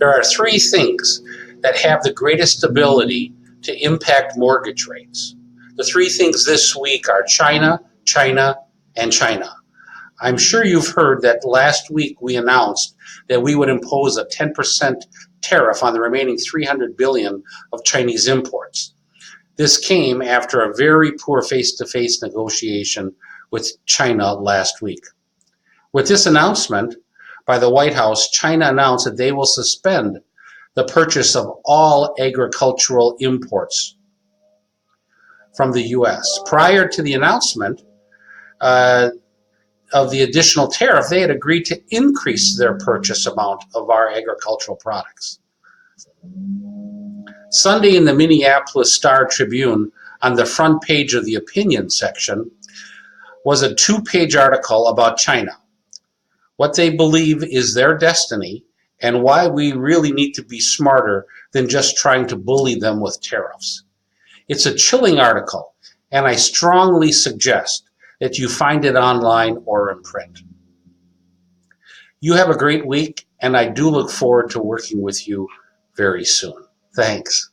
There are three things that have the greatest ability to impact mortgage rates. The three things this week are China, China, and China. I'm sure you've heard that last week we announced that we would impose a 10% tariff on the remaining $300 billion of Chinese imports. This came after a very poor face-to-face negotiation with China last week. With this announcement by the White House, China announced that they will suspend the purchase of all agricultural imports from the U.S. Prior to the announcement of the additional tariff, they had agreed to increase their purchase amount of our agricultural products. Sunday in the Minneapolis Star-Tribune, on the front page of the opinion section, was a two-page article about China, what they believe is their destiny, and why we really need to be smarter than just trying to bully them with tariffs. It's a chilling article, and I strongly suggest that you find it online or in print. You have a great week, and I do look forward to working with you very soon. Thanks.